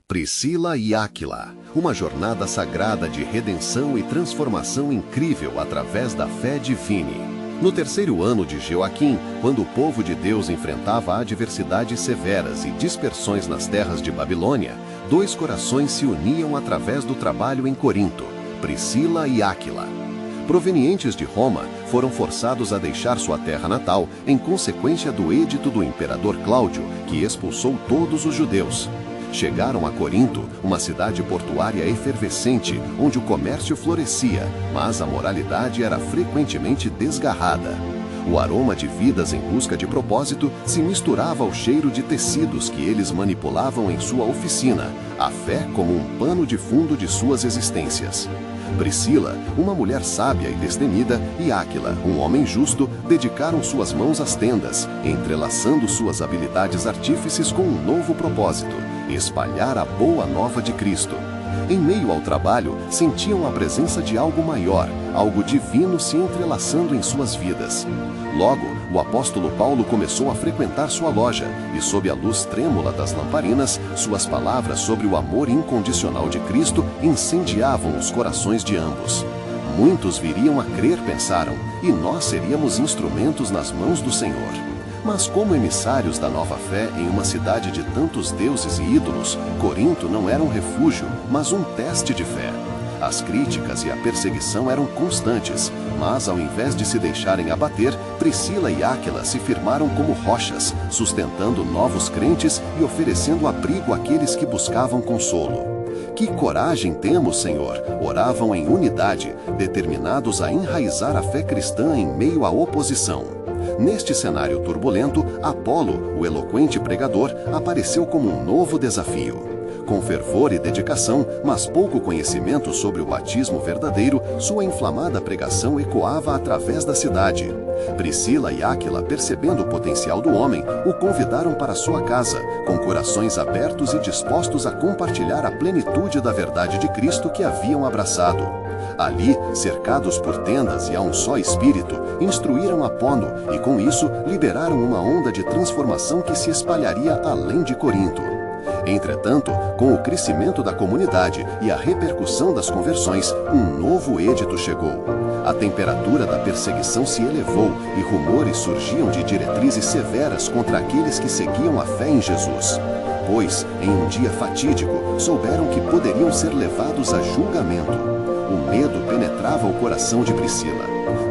Priscila e Áquila, uma jornada sagrada de redenção e transformação incrível através da fé divina. No terceiro ano de Joaquim, quando o povo de Deus enfrentava adversidades severas e dispersões nas terras de Babilônia, dois corações se uniam através do trabalho em Corinto, Priscila e Áquila. Provenientes de Roma, foram forçados a deixar sua terra natal em consequência do edito do imperador Cláudio, que expulsou todos os judeus. Chegaram a Corinto, uma cidade portuária efervescente, onde o comércio florescia, mas a moralidade era frequentemente desgarrada. O aroma de vidas em busca de propósito se misturava ao cheiro de tecidos que eles manipulavam em sua oficina, a fé como um pano de fundo de suas existências. Priscila, uma mulher sábia e destemida, e Áquila, um homem justo, dedicaram suas mãos às tendas, entrelaçando suas habilidades artífices com um novo propósito: espalhar a boa nova de Cristo. Em meio ao trabalho, sentiam a presença de algo maior, algo divino se entrelaçando em suas vidas. Logo, o apóstolo Paulo começou a frequentar sua loja, e sob a luz trêmula das lamparinas, suas palavras sobre o amor incondicional de Cristo incendiavam os corações de ambos. Muitos viriam a crer, pensaram, e nós seríamos instrumentos nas mãos do Senhor. Mas como emissários da nova fé em uma cidade de tantos deuses e ídolos, Corinto não era um refúgio, mas um teste de fé. As críticas e a perseguição eram constantes, mas ao invés de se deixarem abater, Priscila e Áquila se firmaram como rochas, sustentando novos crentes e oferecendo abrigo àqueles que buscavam consolo. Que coragem temos, Senhor! Oravam em unidade, determinados a enraizar a fé cristã em meio à oposição. Neste cenário turbulento, Apolo, o eloquente pregador, apareceu como um novo desafio. Com fervor e dedicação, mas pouco conhecimento sobre o batismo verdadeiro, sua inflamada pregação ecoava através da cidade. Priscila e Áquila, percebendo o potencial do homem, o convidaram para sua casa, com corações abertos e dispostos a compartilhar a plenitude da verdade de Cristo que haviam abraçado. Ali, cercados por tendas e a um só espírito, instruíram Apono e, com isso, liberaram uma onda de transformação que se espalharia além de Corinto. Entretanto, com o crescimento da comunidade e a repercussão das conversões, um novo edito chegou. A temperatura da perseguição se elevou e rumores surgiam de diretrizes severas contra aqueles que seguiam a fé em Jesus. Pois, em um dia fatídico, souberam que poderiam ser levados a julgamento. O medo penetrava o coração de Priscila.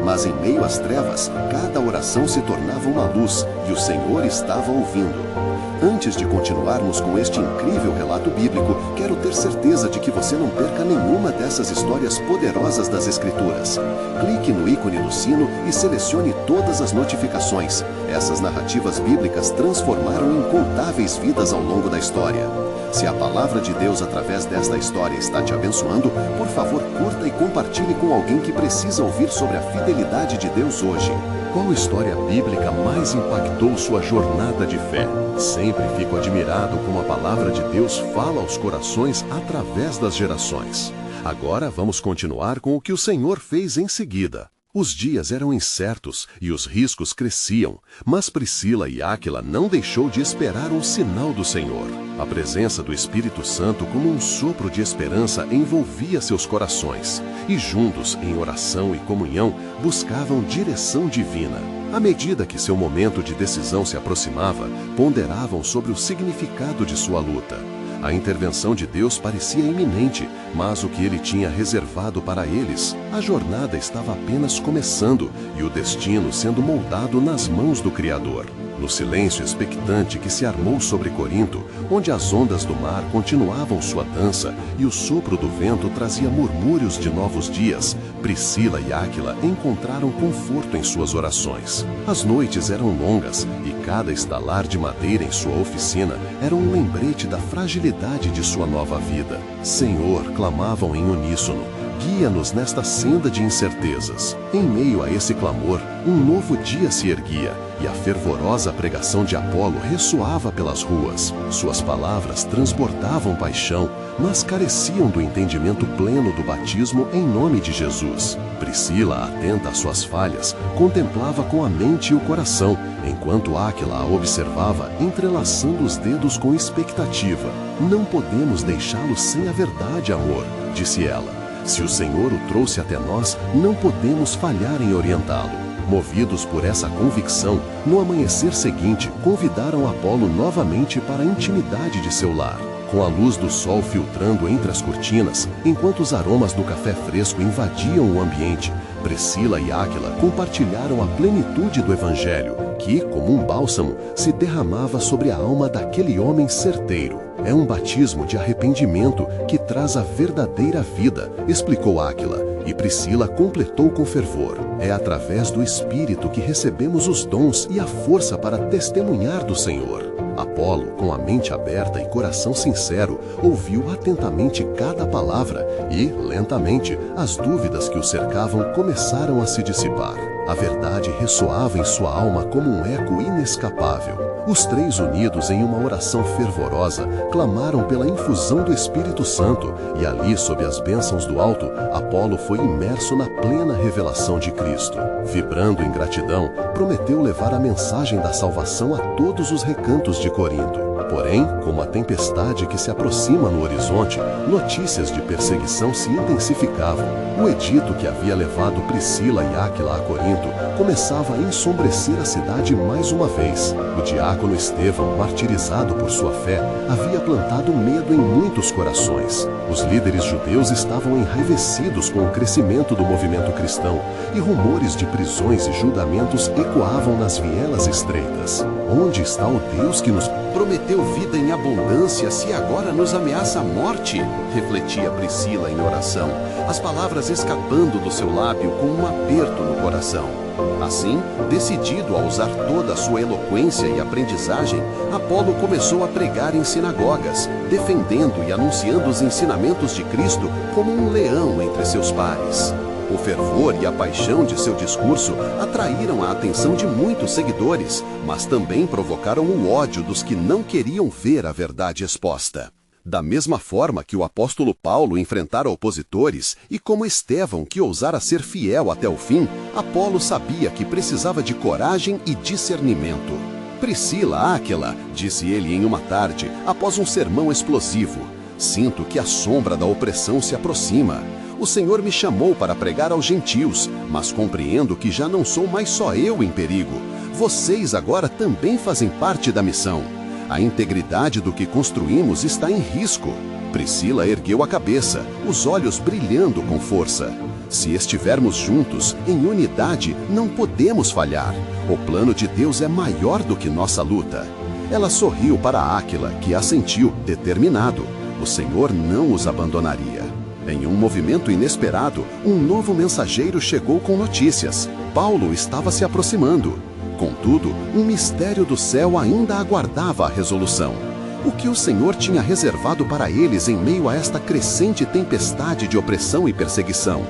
Mas em meio às trevas, cada oração se tornava uma luz e o Senhor estava ouvindo. Antes de continuarmos com este incrível relato bíblico, quero ter certeza de que você não perca nenhuma dessas histórias poderosas das Escrituras. Clique no ícone do sino e selecione todas as notificações. Essas narrativas bíblicas transformaram incontáveis vidas ao longo da história. Se a palavra de Deus através desta história está te abençoando, por favor, curta e compartilhe com alguém que precisa ouvir sobre a fidelidade de Deus hoje. Qual história bíblica mais impactou sua jornada de fé? Sempre fico admirado como a palavra de Deus fala aos corações através das gerações. Agora vamos continuar com o que o Senhor fez em seguida. Os dias eram incertos e os riscos cresciam, mas Priscila e Áquila não deixou de esperar um sinal do Senhor. A presença do Espírito Santo, como um sopro de esperança, envolvia seus corações, e juntos, em oração e comunhão, buscavam direção divina. À medida que seu momento de decisão se aproximava, ponderavam sobre o significado de sua luta. A intervenção de Deus parecia iminente, mas o que ele tinha reservado para eles, a jornada estava apenas começando e o destino sendo moldado nas mãos do Criador. No silêncio expectante que se armou sobre Corinto, onde as ondas do mar continuavam sua dança e o sopro do vento trazia murmúrios de novos dias, Priscila e Áquila encontraram conforto em suas orações. As noites eram longas e cada estalar de madeira em sua oficina era um lembrete da fragilidade de sua nova vida. Senhor, clamavam em uníssono, guia-nos nesta senda de incertezas. Em meio a esse clamor, um novo dia se erguia, e a fervorosa pregação de Apolo ressoava pelas ruas. Suas palavras transbordavam paixão, mas careciam do entendimento pleno do batismo em nome de Jesus. Priscila, atenta às suas falhas, contemplava com a mente e o coração, enquanto Áquila a observava, entrelaçando os dedos com expectativa. Não podemos deixá-lo sem a verdade, amor, disse ela. Se o Senhor o trouxe até nós, não podemos falhar em orientá-lo. Movidos por essa convicção, no amanhecer seguinte, convidaram Apolo novamente para a intimidade de seu lar. Com a luz do sol filtrando entre as cortinas, enquanto os aromas do café fresco invadiam o ambiente, Priscila e Áquila compartilharam a plenitude do Evangelho, que, como um bálsamo, se derramava sobre a alma daquele homem certeiro. É um batismo de arrependimento que traz a verdadeira vida, explicou Áquila, e Priscila completou com fervor. É através do Espírito que recebemos os dons e a força para testemunhar do Senhor. Apolo, com a mente aberta e coração sincero, ouviu atentamente cada palavra e, lentamente, as dúvidas que o cercavam começaram a se dissipar. A verdade ressoava em sua alma como um eco inescapável. Os três, unidos em uma oração fervorosa, clamaram pela infusão do Espírito Santo e ali, sob as bênçãos do alto, Apolo foi imerso na plena revelação de Cristo. Vibrando em gratidão, prometeu levar a mensagem da salvação a todos os recantos de Corinto. Porém, como a tempestade que se aproxima no horizonte, notícias de perseguição se intensificavam. O edito que havia levado Priscila e Áquila a Corinto começava a ensombrecer a cidade mais uma vez. O diácono Estevão, martirizado por sua fé, havia plantado medo em muitos corações. Os líderes judeus estavam enraivecidos com o crescimento do movimento cristão e rumores de prisões e julgamentos ecoavam nas vielas estreitas. Onde está o Deus que nos prometeu vida em abundância, se agora nos ameaça a morte? Refletia Priscila em oração, as palavras escapando do seu lábio com um aperto no coração. Assim, decidido a usar toda a sua eloquência e aprendizagem, Apolo começou a pregar em sinagogas, defendendo e anunciando os ensinamentos de Cristo como um leão entre seus pares. O fervor e a paixão de seu discurso atraíram a atenção de muitos seguidores, mas também provocaram o ódio dos que não queriam ver a verdade exposta. Da mesma forma que o apóstolo Paulo enfrentara opositores e como Estevão que ousara ser fiel até o fim, Apolo sabia que precisava de coragem e discernimento. Priscila, Áquila, disse ele em uma tarde, após um sermão explosivo, sinto que a sombra da opressão se aproxima. O Senhor me chamou para pregar aos gentios, mas compreendo que já não sou mais só eu em perigo. Vocês agora também fazem parte da missão. A integridade do que construímos está em risco. Priscila ergueu a cabeça, os olhos brilhando com força. Se estivermos juntos, em unidade, não podemos falhar. O plano de Deus é maior do que nossa luta. Ela sorriu para Áquila, que assentiu, determinado. O Senhor não os abandonaria. Em um movimento inesperado, um novo mensageiro chegou com notícias. Paulo estava se aproximando. Contudo, um mistério do céu ainda aguardava a resolução. O que o Senhor tinha reservado para eles em meio a esta crescente tempestade de opressão e perseguição?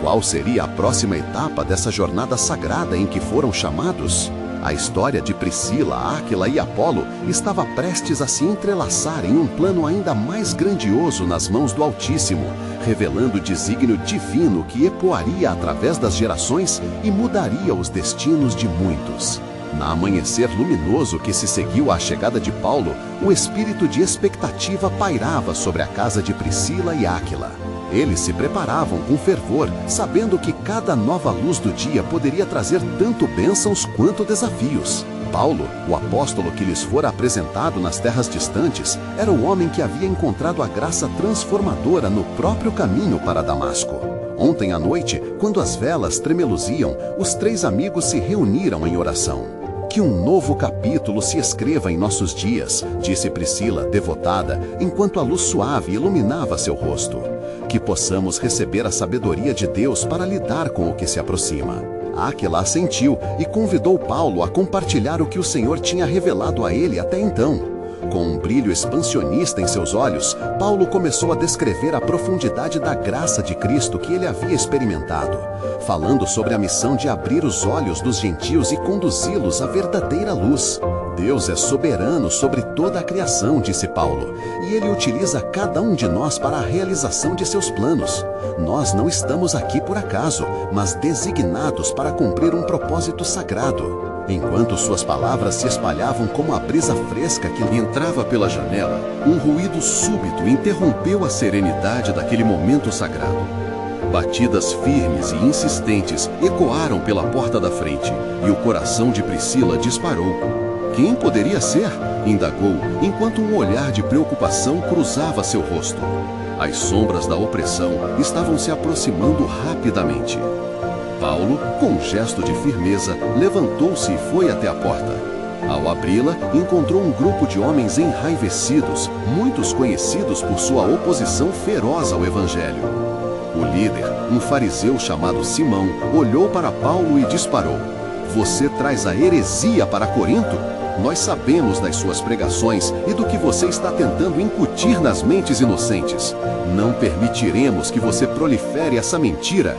Qual seria a próxima etapa dessa jornada sagrada em que foram chamados? A história de Priscila, Áquila e Apolo estava prestes a se entrelaçar em um plano ainda mais grandioso nas mãos do Altíssimo, revelando o desígnio divino que ecoaria através das gerações e mudaria os destinos de muitos. Na amanhecer luminoso que se seguiu à chegada de Paulo, o espírito de expectativa pairava sobre a casa de Priscila e Áquila. Eles se preparavam com fervor, sabendo que cada nova luz do dia poderia trazer tanto bênçãos quanto desafios. Paulo, o apóstolo que lhes fora apresentado nas terras distantes, era o homem que havia encontrado a graça transformadora no próprio caminho para Damasco. Ontem à noite, quando as velas tremeluziam, os três amigos se reuniram em oração. Que um novo capítulo se escreva em nossos dias, disse Priscila, devotada, enquanto a luz suave iluminava seu rosto. Que possamos receber a sabedoria de Deus para lidar com o que se aproxima. Áquila assentiu e convidou Paulo a compartilhar o que o Senhor tinha revelado a ele até então. Com um brilho expansionista em seus olhos, Paulo começou a descrever a profundidade da graça de Cristo que ele havia experimentado, falando sobre a missão de abrir os olhos dos gentios e conduzi-los à verdadeira luz. Deus é soberano sobre toda a criação, disse Paulo, e ele utiliza cada um de nós para a realização de seus planos. Nós não estamos aqui por acaso, mas designados para cumprir um propósito sagrado. Enquanto suas palavras se espalhavam como a brisa fresca que entrava pela janela, um ruído súbito interrompeu a serenidade daquele momento sagrado. Batidas firmes e insistentes ecoaram pela porta da frente, e o coração de Priscila disparou. Quem poderia ser? Indagou, enquanto um olhar de preocupação cruzava seu rosto. As sombras da opressão estavam se aproximando rapidamente. Paulo, com um gesto de firmeza, levantou-se e foi até a porta. Ao abri-la, encontrou um grupo de homens enraivecidos, muitos conhecidos por sua oposição feroz ao Evangelho. O líder, um fariseu chamado Simão, olhou para Paulo e disparou: "Você traz a heresia para Corinto? Nós sabemos das suas pregações e do que você está tentando incutir nas mentes inocentes. Não permitiremos que você prolifere essa mentira."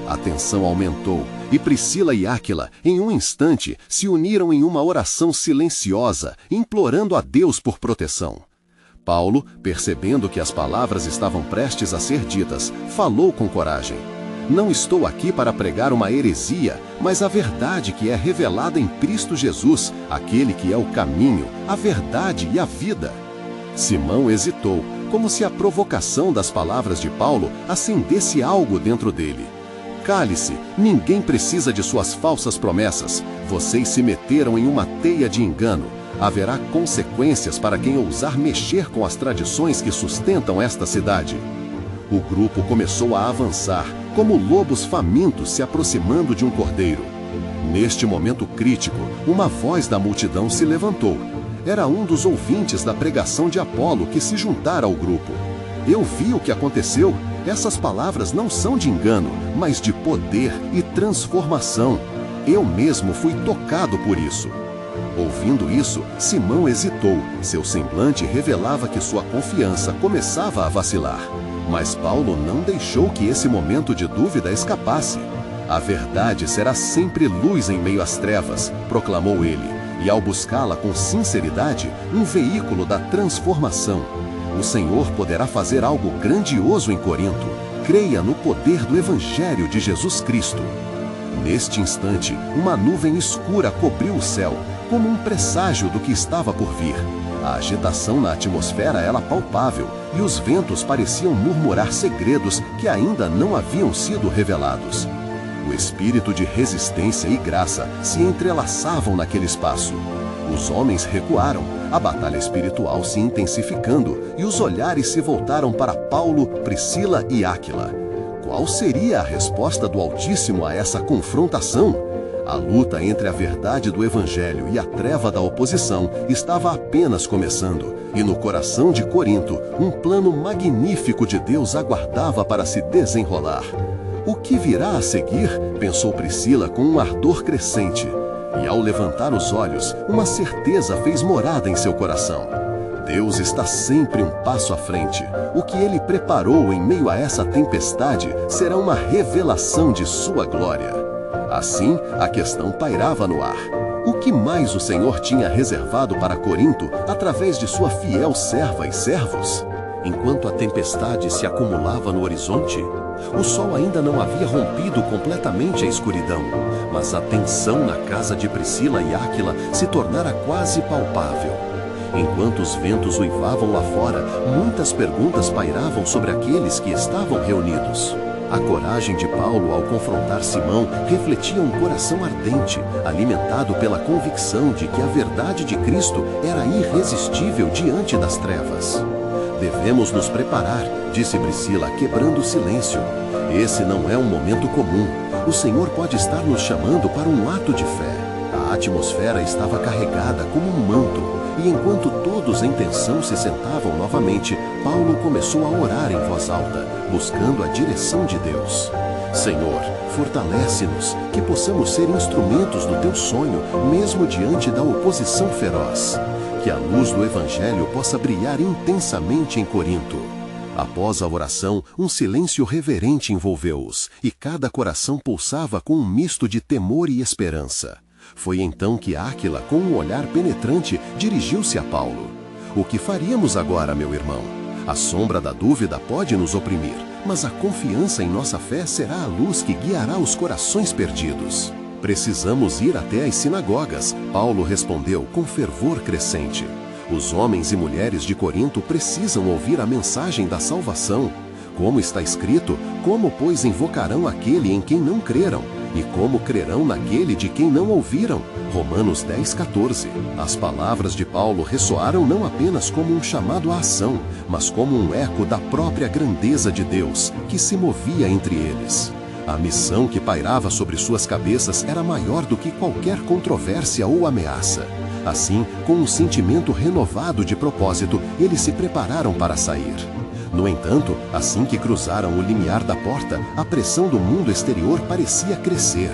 A tensão aumentou e Priscila e Áquila, em um instante, se uniram em uma oração silenciosa, implorando a Deus por proteção. Paulo, percebendo que as palavras estavam prestes a ser ditas, falou com coragem: "Não estou aqui para pregar uma heresia, mas a verdade que é revelada em Cristo Jesus, aquele que é o caminho, a verdade e a vida." Simão hesitou, como se a provocação das palavras de Paulo acendesse algo dentro dele. "Cale-se, ninguém precisa de suas falsas promessas. Vocês se meteram em uma teia de engano. Haverá consequências para quem ousar mexer com as tradições que sustentam esta cidade." O grupo começou a avançar, como lobos famintos se aproximando de um cordeiro. Neste momento crítico, uma voz da multidão se levantou. Era um dos ouvintes da pregação de Apolo que se juntara ao grupo. "Eu vi o que aconteceu. Essas palavras não são de engano, mas de poder e transformação. Eu mesmo fui tocado por isso." Ouvindo isso, Simão hesitou. Seu semblante revelava que sua confiança começava a vacilar. Mas Paulo não deixou que esse momento de dúvida escapasse. "A verdade será sempre luz em meio às trevas", proclamou ele, e ao buscá-la com sinceridade, um veículo da transformação. O Senhor poderá fazer algo grandioso em Corinto. Creia no poder do Evangelho de Jesus Cristo. Neste instante, uma nuvem escura cobriu o céu, como um presságio do que estava por vir. A agitação na atmosfera era palpável, e os ventos pareciam murmurar segredos que ainda não haviam sido revelados. O espírito de resistência e graça se entrelaçavam naquele espaço. Os homens recuaram, a batalha espiritual se intensificando, e os olhares se voltaram para Paulo, Priscila e Áquila. Qual seria a resposta do Altíssimo a essa confrontação? A luta entre a verdade do Evangelho e a treva da oposição estava apenas começando, e no coração de Corinto, um plano magnífico de Deus aguardava para se desenrolar. "O que virá a seguir?", pensou Priscila com um ardor crescente. E ao levantar os olhos, uma certeza fez morada em seu coração. Deus está sempre um passo à frente. O que Ele preparou em meio a essa tempestade será uma revelação de sua glória. Assim, a questão pairava no ar. O que mais o Senhor tinha reservado para Corinto através de sua fiel serva e servos? Enquanto a tempestade se acumulava no horizonte, o sol ainda não havia rompido completamente a escuridão, mas a tensão na casa de Priscila e Áquila se tornara quase palpável. Enquanto os ventos uivavam lá fora, muitas perguntas pairavam sobre aqueles que estavam reunidos. A coragem de Paulo ao confrontar Simão refletia um coração ardente, alimentado pela convicção de que a verdade de Cristo era irresistível diante das trevas. "Devemos nos preparar", disse Priscila, quebrando o silêncio. "Esse não é um momento comum. O Senhor pode estar nos chamando para um ato de fé." A atmosfera estava carregada como um manto, e enquanto todos em tensão se sentavam novamente, Paulo começou a orar em voz alta, buscando a direção de Deus. "Senhor, fortalece-nos, que possamos ser instrumentos do Teu sonho, mesmo diante da oposição feroz. que a luz do Evangelho possa brilhar intensamente em Corinto. Após a oração, um silêncio reverente envolveu-os, e cada coração pulsava com um misto de temor e esperança. Foi então que Áquila, com um olhar penetrante, dirigiu-se a Paulo. O que faríamos agora, meu irmão? A sombra da dúvida pode nos oprimir, mas a confiança em nossa fé será a luz que guiará os corações perdidos. Precisamos ir até as sinagogas, Paulo respondeu com fervor crescente. Os homens e mulheres de Corinto precisam ouvir a mensagem da salvação. Como está escrito, como, pois, invocarão aquele em quem não creram? E como crerão naquele de quem não ouviram? Romanos 10:14. As palavras de Paulo ressoaram não apenas como um chamado à ação, mas como um eco da própria grandeza de Deus, que se movia entre eles. A missão que pairava sobre suas cabeças era maior do que qualquer controvérsia ou ameaça. Assim, com um sentimento renovado de propósito, eles se prepararam para sair. No entanto, assim que cruzaram o limiar da porta, a pressão do mundo exterior parecia crescer.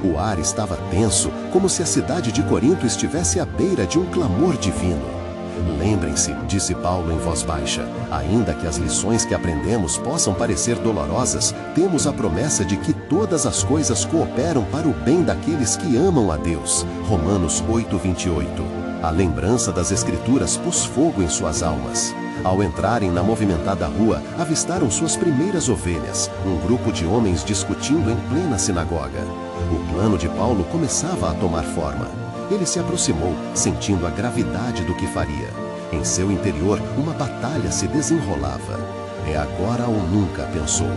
O ar estava tenso, como se a cidade de Corinto estivesse à beira de um clamor divino. Lembrem-se, disse Paulo em voz baixa, ainda que as lições que aprendemos possam parecer dolorosas, temos a promessa de que todas as coisas cooperam para o bem daqueles que amam a Deus. Romanos 8:28. A lembrança das Escrituras pôs fogo em suas almas. Ao entrarem na movimentada rua, avistaram suas primeiras ovelhas, um grupo de homens discutindo em plena sinagoga. O plano de Paulo começava a tomar forma. Ele se aproximou, sentindo a gravidade do que faria. Em seu interior, uma batalha se desenrolava. É agora ou nunca, pensou.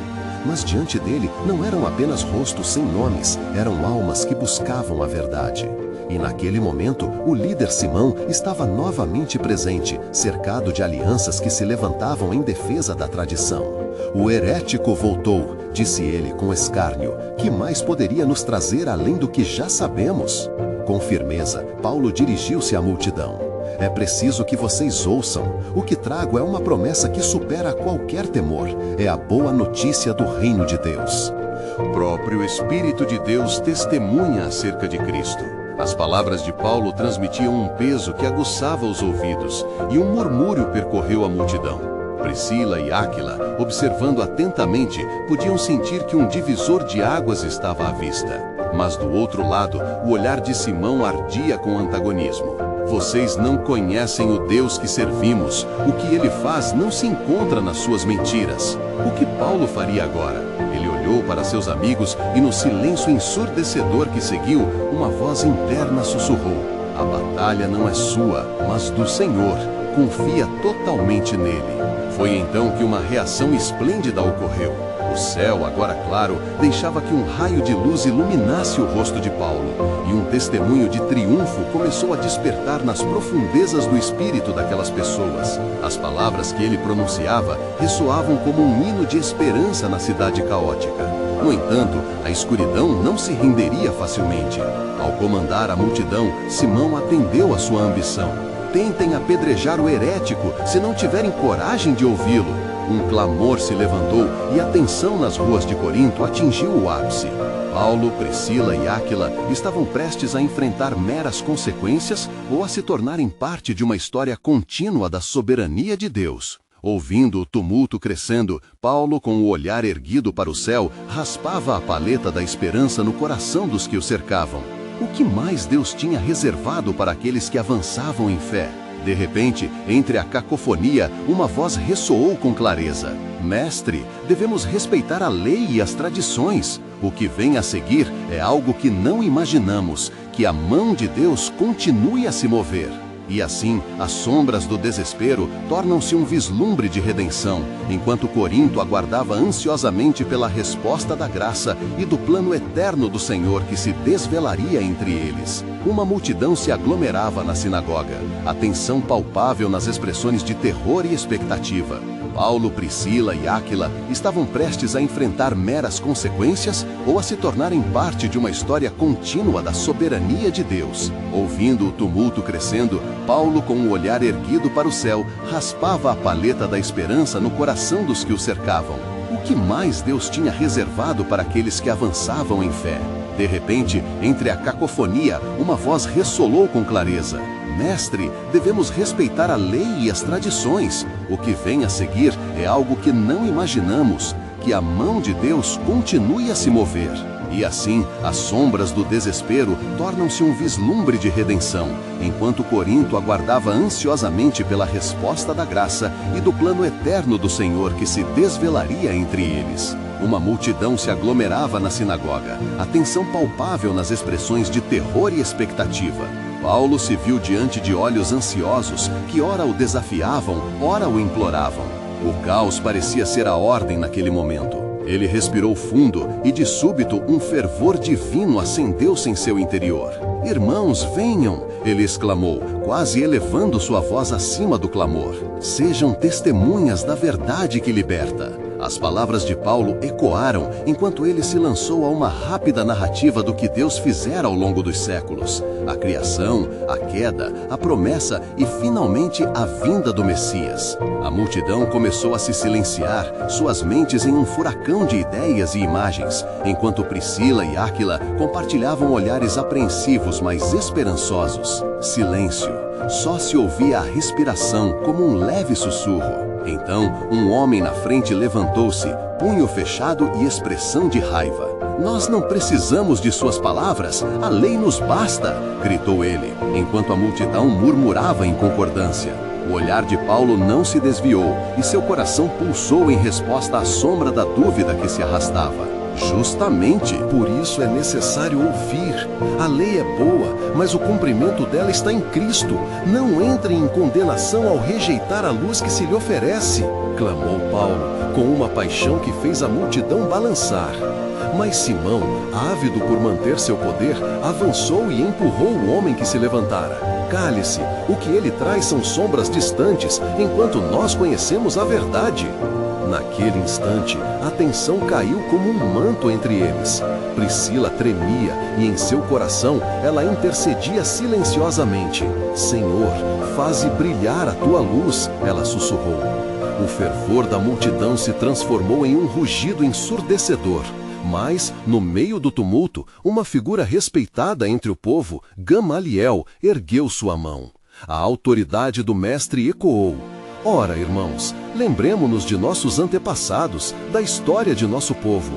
Mas diante dele não eram apenas rostos sem nomes, eram almas que buscavam a verdade. E naquele momento, o líder Simão estava novamente presente, cercado de alianças que se levantavam em defesa da tradição. O herético voltou, disse ele com escárnio. Que mais poderia nos trazer além do que já sabemos? Com firmeza, Paulo dirigiu-se à multidão. É preciso que vocês ouçam. O que trago é uma promessa que supera qualquer temor. É a boa notícia do reino de Deus. O próprio Espírito de Deus testemunha acerca de Cristo. As palavras de Paulo transmitiam um peso que aguçava os ouvidos, e um murmúrio percorreu a multidão. Priscila e Áquila, observando atentamente, podiam sentir que um divisor de águas estava à vista. Mas do outro lado, o olhar de Simão ardia com antagonismo. Vocês não conhecem o Deus que servimos. O que ele faz não se encontra nas suas mentiras. O que Paulo faria agora? Ele olhou para seus amigos e no silêncio ensurdecedor que seguiu, uma voz interna sussurrou: a batalha não é sua, mas do Senhor. Confia totalmente nele. Foi então que uma reação esplêndida ocorreu. O céu, agora claro, deixava que um raio de luz iluminasse o rosto de Paulo, e um testemunho de triunfo começou a despertar nas profundezas do espírito daquelas pessoas. As palavras que ele pronunciava ressoavam como um hino de esperança na cidade caótica. No entanto, a escuridão não se renderia facilmente. Ao comandar a multidão, Simão atendeu à sua ambição. Tentem apedrejar o herético, se não tiverem coragem de ouvi-lo. Um clamor se levantou e a tensão nas ruas de Corinto atingiu o ápice. Paulo, Priscila e Áquila estavam prestes a enfrentar meras consequências ou a se tornarem parte de uma história contínua da soberania de Deus. Ouvindo o tumulto crescendo, Paulo, com o olhar erguido para o céu, raspava a paleta da esperança no coração dos que o cercavam. O que mais Deus tinha reservado para aqueles que avançavam em fé? De repente, entre a cacofonia, uma voz ressoou com clareza: Mestre, devemos respeitar a lei e as tradições. O que vem a seguir é algo que não imaginamos, que a mão de Deus continue a se mover. E assim, as sombras do desespero tornam-se um vislumbre de redenção, enquanto Corinto aguardava ansiosamente pela resposta da graça e do plano eterno do Senhor que se desvelaria entre eles. Uma multidão se aglomerava na sinagoga, a tensão palpável nas expressões de terror e expectativa. Paulo, Priscila e Áquila estavam prestes a enfrentar meras consequências ou a se tornarem parte de uma história contínua da soberania de Deus. Ouvindo o tumulto crescendo, Paulo, com o olhar erguido para o céu, raspava a paleta da esperança no coração dos que o cercavam. O que mais Deus tinha reservado para aqueles que avançavam em fé? De repente, entre a cacofonia, uma voz ressoou com clareza: Mestre, devemos respeitar a lei e as tradições. O que vem a seguir é algo que não imaginamos, que a mão de Deus continue a se mover. E assim, as sombras do desespero tornam-se um vislumbre de redenção, enquanto Corinto aguardava ansiosamente pela resposta da graça e do plano eterno do Senhor que se desvelaria entre eles. Uma multidão se aglomerava na sinagoga, a tensão palpável nas expressões de terror e expectativa. Paulo se viu diante de olhos ansiosos que ora o desafiavam, ora o imploravam. O caos parecia ser a ordem naquele momento. Ele respirou fundo e, de súbito, um fervor divino acendeu-se em seu interior. "Irmãos, venham!" ele exclamou, quase elevando sua voz acima do clamor. "Sejam testemunhas da verdade que liberta." As palavras de Paulo ecoaram enquanto ele se lançou a uma rápida narrativa do que Deus fizera ao longo dos séculos. A criação, a queda, a promessa e, finalmente, a vinda do Messias. A multidão começou a se silenciar, suas mentes em um furacão de ideias e imagens, enquanto Priscila e Áquila compartilhavam olhares apreensivos, mas esperançosos. Silêncio. Só se ouvia a respiração como um leve sussurro. Então, um homem na frente levantou-se, punho fechado e expressão de raiva. "Nós não precisamos de suas palavras, a lei nos basta!" gritou ele, enquanto a multidão murmurava em concordância. O olhar de Paulo não se desviou e seu coração pulsou em resposta à sombra da dúvida que se arrastava. Justamente por isso é necessário ouvir. A lei é boa, mas o cumprimento dela está em Cristo. Não entre em condenação ao rejeitar a luz que se lhe oferece, clamou Paulo, com uma paixão que fez a multidão balançar. Mas Simão, ávido por manter seu poder, avançou e empurrou o homem que se levantara. "Cale-se, o que ele traz são sombras distantes, enquanto nós conhecemos a verdade." Naquele instante, a tensão caiu como um manto entre eles. Priscila tremia e em seu coração ela intercedia silenciosamente. "Senhor, faze brilhar a tua luz", ela sussurrou. O fervor da multidão se transformou em um rugido ensurdecedor. Mas, no meio do tumulto, uma figura respeitada entre o povo, Gamaliel, ergueu sua mão. A autoridade do mestre ecoou. "Ora, irmãos, lembremo-nos de nossos antepassados, da história de nosso povo.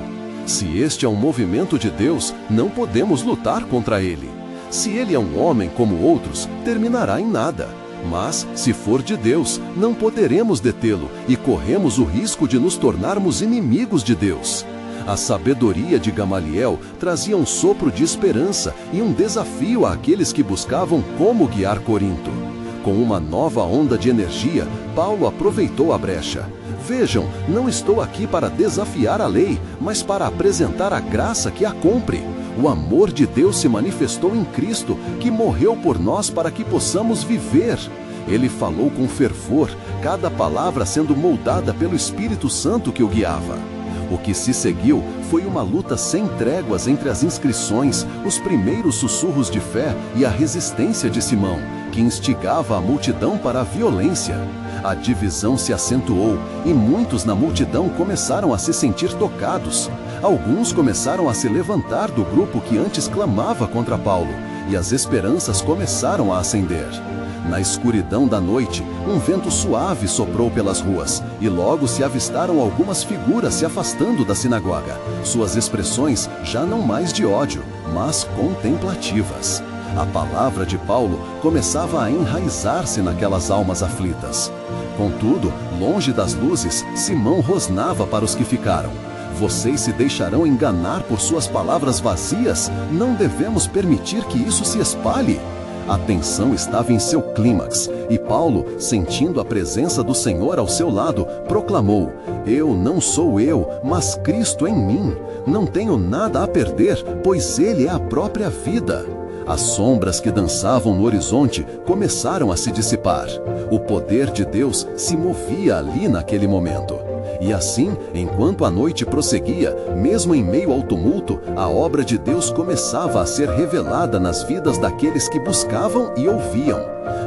Se este é um movimento de Deus, não podemos lutar contra ele. Se ele é um homem como outros, terminará em nada. Mas, se for de Deus, não poderemos detê-lo e corremos o risco de nos tornarmos inimigos de Deus." A sabedoria de Gamaliel trazia um sopro de esperança e um desafio àqueles que buscavam como guiar Corinto. Com uma nova onda de energia, Paulo aproveitou a brecha. "Vejam, não estou aqui para desafiar a lei, mas para apresentar a graça que a cumpre. O amor de Deus se manifestou em Cristo, que morreu por nós para que possamos viver." Ele falou com fervor, cada palavra sendo moldada pelo Espírito Santo que o guiava. O que se seguiu foi uma luta sem tréguas entre as inscrições, os primeiros sussurros de fé e a resistência de Simão, que instigava a multidão para a violência. A divisão se acentuou e muitos na multidão começaram a se sentir tocados. Alguns começaram a se levantar do grupo que antes clamava contra Paulo, e as esperanças começaram a acender. Na escuridão da noite, um vento suave soprou pelas ruas, e logo se avistaram algumas figuras se afastando da sinagoga. Suas expressões já não mais de ódio, mas contemplativas. A palavra de Paulo começava a enraizar-se naquelas almas aflitas. Contudo, longe das luzes, Simão rosnava para os que ficaram. "Vocês se deixarão enganar por suas palavras vazias? Não devemos permitir que isso se espalhe." A tensão estava em seu clímax, e Paulo, sentindo a presença do Senhor ao seu lado, proclamou: "Eu não sou eu, mas Cristo em mim. Não tenho nada a perder, pois Ele é a própria vida." As sombras que dançavam no horizonte começaram a se dissipar. O poder de Deus se movia ali naquele momento. E assim, enquanto a noite prosseguia, mesmo em meio ao tumulto, a obra de Deus começava a ser revelada nas vidas daqueles que buscavam e ouviam.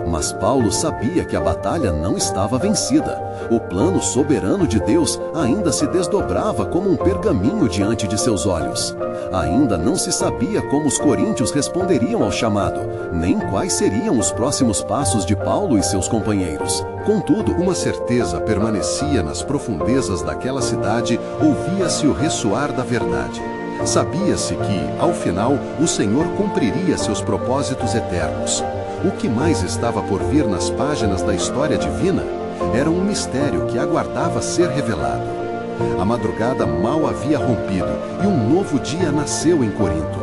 Mas Paulo sabia que a batalha não estava vencida. O plano soberano de Deus ainda se desdobrava como um pergaminho diante de seus olhos. Ainda não se sabia como os coríntios responderiam ao chamado, nem quais seriam os próximos passos de Paulo e seus companheiros. Contudo, uma certeza permanecia nas profundezas daquela cidade, ouvia-se o ressoar da verdade. Sabia-se que, ao final, o Senhor cumpriria seus propósitos eternos. O que mais estava por vir nas páginas da história divina era um mistério que aguardava ser revelado. A madrugada mal havia rompido e um novo dia nasceu em Corinto.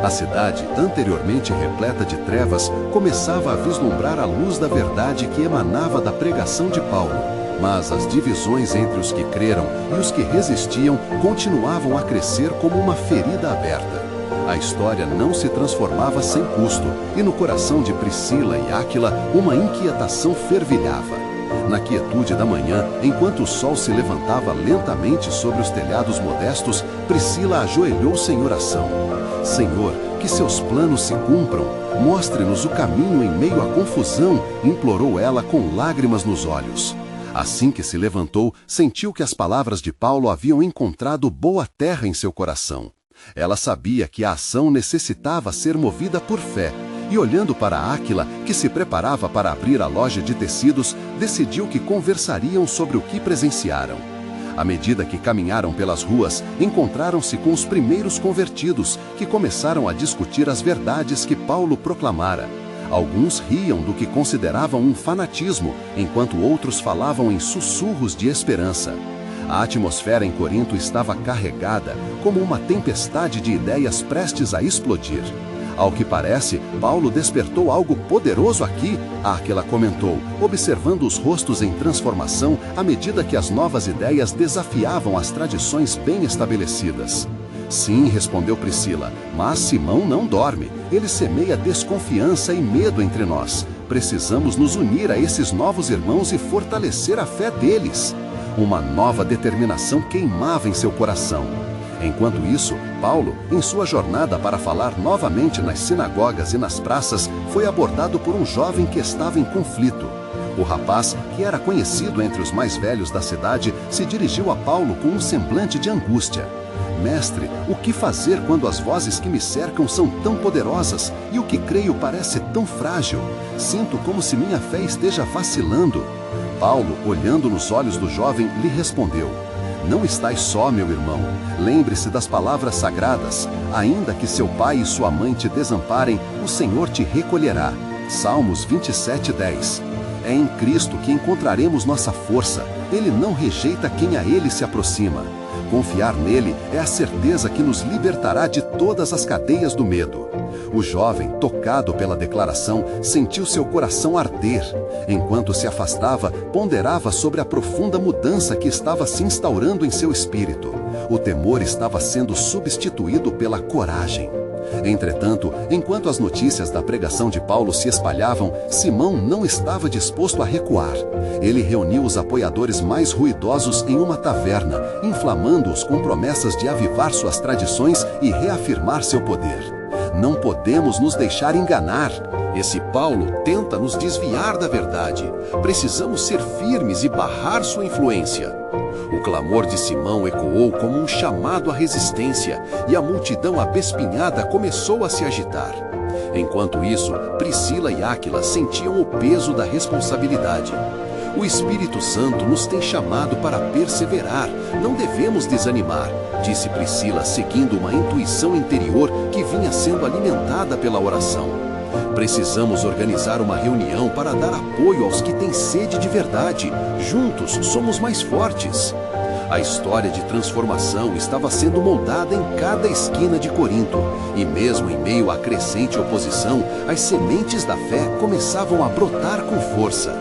A cidade, anteriormente repleta de trevas, começava a vislumbrar a luz da verdade que emanava da pregação de Paulo. Mas as divisões entre os que creram e os que resistiam continuavam a crescer como uma ferida aberta. A história não se transformava sem custo, e no coração de Priscila e Áquila uma inquietação fervilhava. Na quietude da manhã, enquanto o sol se levantava lentamente sobre os telhados modestos, Priscila ajoelhou-se em oração. Senhor, que seus planos se cumpram, mostre-nos o caminho em meio à confusão, implorou ela com lágrimas nos olhos. Assim que se levantou, sentiu que as palavras de Paulo haviam encontrado boa terra em seu coração. Ela sabia que a ação necessitava ser movida por fé, e olhando para Áquila, que se preparava para abrir a loja de tecidos, decidiu que conversariam sobre o que presenciaram. À medida que caminharam pelas ruas, encontraram-se com os primeiros convertidos, que começaram a discutir as verdades que Paulo proclamara. Alguns riam do que consideravam um fanatismo, enquanto outros falavam em sussurros de esperança. A atmosfera em Corinto estava carregada, como uma tempestade de ideias prestes a explodir. Ao que parece, Paulo despertou algo poderoso aqui, Áquila comentou, observando os rostos em transformação à medida que as novas ideias desafiavam as tradições bem estabelecidas. Sim, respondeu Priscila, mas Simão não dorme. Ele semeia desconfiança e medo entre nós. Precisamos nos unir a esses novos irmãos e fortalecer a fé deles. Uma nova determinação queimava em seu coração. Enquanto isso, Paulo, em sua jornada para falar novamente nas sinagogas e nas praças, foi abordado por um jovem que estava em conflito. O rapaz, que era conhecido entre os mais velhos da cidade, se dirigiu a Paulo com um semblante de angústia. Mestre, o que fazer quando as vozes que me cercam são tão poderosas e o que creio parece tão frágil? Sinto como se minha fé esteja vacilando. Paulo, olhando nos olhos do jovem, lhe respondeu: Não estás só, meu irmão. Lembre-se das palavras sagradas. Ainda que seu pai e sua mãe te desamparem, o Senhor te recolherá. Salmos 27:10. É em Cristo que encontraremos nossa força. Ele não rejeita quem a Ele se aproxima. Confiar nele é a certeza que nos libertará de todas as cadeias do medo. O jovem, tocado pela declaração, sentiu seu coração arder. Enquanto se afastava, ponderava sobre a profunda mudança que estava se instaurando em seu espírito. O temor estava sendo substituído pela coragem. Entretanto, enquanto as notícias da pregação de Paulo se espalhavam, Simão não estava disposto a recuar. Ele reuniu os apoiadores mais ruidosos em uma taverna, inflamando-os com promessas de avivar suas tradições e reafirmar seu poder. Não podemos nos deixar enganar. Esse Paulo tenta nos desviar da verdade. Precisamos ser firmes e barrar sua influência. O clamor de Simão ecoou como um chamado à resistência, e a multidão abespinhada começou a se agitar. Enquanto isso, Priscila e Áquila sentiam o peso da responsabilidade. O Espírito Santo nos tem chamado para perseverar, não devemos desanimar, disse Priscila, seguindo uma intuição interior que vinha sendo alimentada pela oração. Precisamos organizar uma reunião para dar apoio aos que têm sede de verdade. Juntos somos mais fortes. A história de transformação estava sendo moldada em cada esquina de Corinto, e mesmo em meio à crescente oposição, as sementes da fé começavam a brotar com força.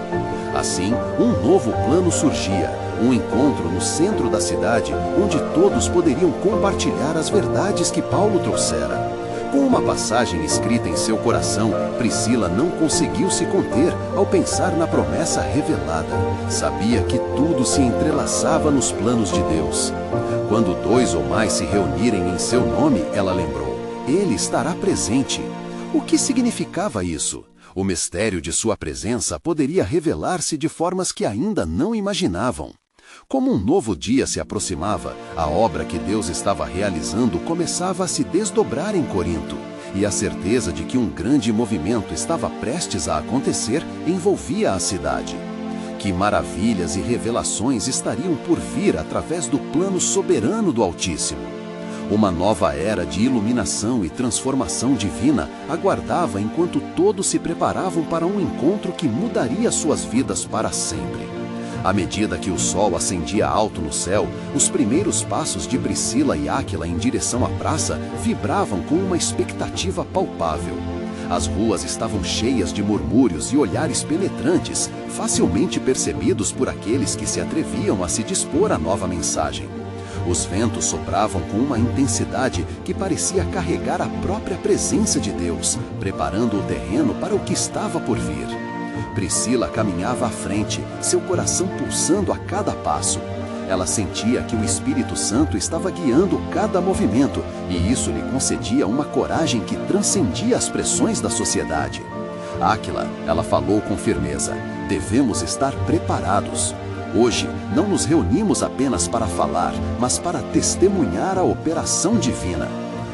Assim, um novo plano surgia, um encontro no centro da cidade, onde todos poderiam compartilhar as verdades que Paulo trouxera. Com uma passagem escrita em seu coração, Priscila não conseguiu se conter ao pensar na promessa revelada. Sabia que tudo se entrelaçava nos planos de Deus. Quando 2 ou mais se reunirem em seu nome, ela lembrou, Ele estará presente. O que significava isso? O mistério de sua presença poderia revelar-se de formas que ainda não imaginavam. Como um novo dia se aproximava, a obra que Deus estava realizando começava a se desdobrar em Corinto, e a certeza de que um grande movimento estava prestes a acontecer envolvia a cidade. Que maravilhas e revelações estariam por vir através do plano soberano do Altíssimo. Uma nova era de iluminação e transformação divina aguardava enquanto todos se preparavam para um encontro que mudaria suas vidas para sempre. À medida que o sol ascendia alto no céu, os primeiros passos de Priscila e Áquila em direção à praça vibravam com uma expectativa palpável. As ruas estavam cheias de murmúrios e olhares penetrantes, facilmente percebidos por aqueles que se atreviam a se dispor à nova mensagem. Os ventos sopravam com uma intensidade que parecia carregar a própria presença de Deus, preparando o terreno para o que estava por vir. Priscila caminhava à frente, seu coração pulsando a cada passo. Ela sentia que o Espírito Santo estava guiando cada movimento, e isso lhe concedia uma coragem que transcendia as pressões da sociedade. Áquila, ela falou com firmeza: devemos estar preparados. Hoje, não nos reunimos apenas para falar, mas para testemunhar a operação divina.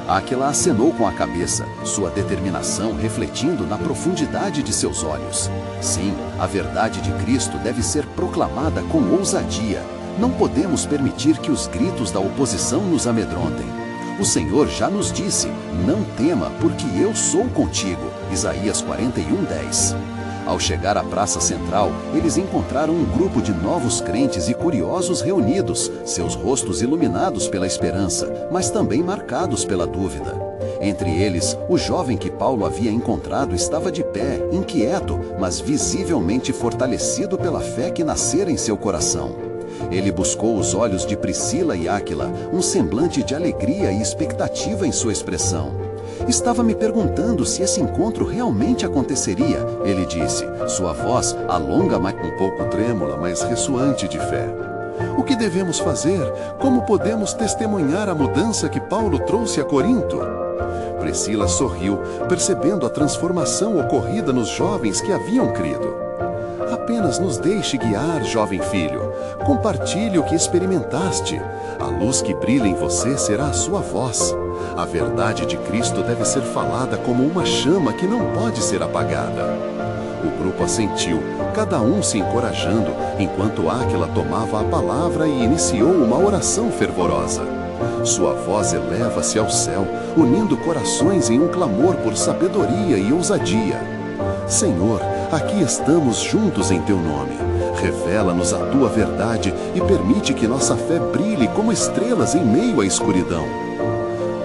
Áquila acenou com a cabeça, sua determinação refletindo na profundidade de seus olhos. Sim, a verdade de Cristo deve ser proclamada com ousadia. Não podemos permitir que os gritos da oposição nos amedrontem. O Senhor já nos disse: não tema, porque eu sou contigo. Isaías 41:10. Ao chegar à praça central, eles encontraram um grupo de novos crentes e curiosos reunidos, seus rostos iluminados pela esperança, mas também marcados pela dúvida. Entre eles, o jovem que Paulo havia encontrado estava de pé, inquieto, mas visivelmente fortalecido pela fé que nascera em seu coração. Ele buscou os olhos de Priscila e Áquila, um semblante de alegria e expectativa em sua expressão. Estava me perguntando se esse encontro realmente aconteceria, ele disse, sua voz alonga, mas um pouco trêmula, mas ressoante de fé. O que devemos fazer? Como podemos testemunhar a mudança que Paulo trouxe a Corinto? Priscila sorriu, percebendo a transformação ocorrida nos jovens que haviam crido. Apenas nos deixe guiar, jovem filho. Compartilhe o que experimentaste. A luz que brilha em você será a sua voz. A verdade de Cristo deve ser falada como uma chama que não pode ser apagada. O grupo assentiu, cada um se encorajando, enquanto Áquila tomava a palavra e iniciou uma oração fervorosa. Sua voz eleva-se ao céu, unindo corações em um clamor por sabedoria e ousadia. Senhor, aqui estamos juntos em Teu nome. Revela-nos a Tua verdade e permite que nossa fé brilhe como estrelas em meio à escuridão.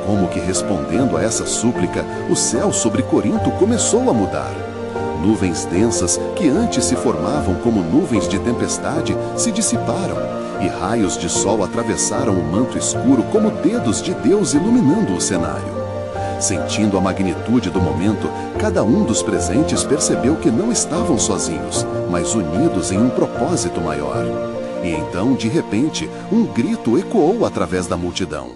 Como que respondendo a essa súplica, o céu sobre Corinto começou a mudar. Nuvens densas, que antes se formavam como nuvens de tempestade, se dissiparam, e raios de sol atravessaram o manto escuro como dedos de Deus iluminando o cenário. Sentindo a magnitude do momento, cada um dos presentes percebeu que não estavam sozinhos, mas unidos em um propósito maior. E então, de repente, um grito ecoou através da multidão.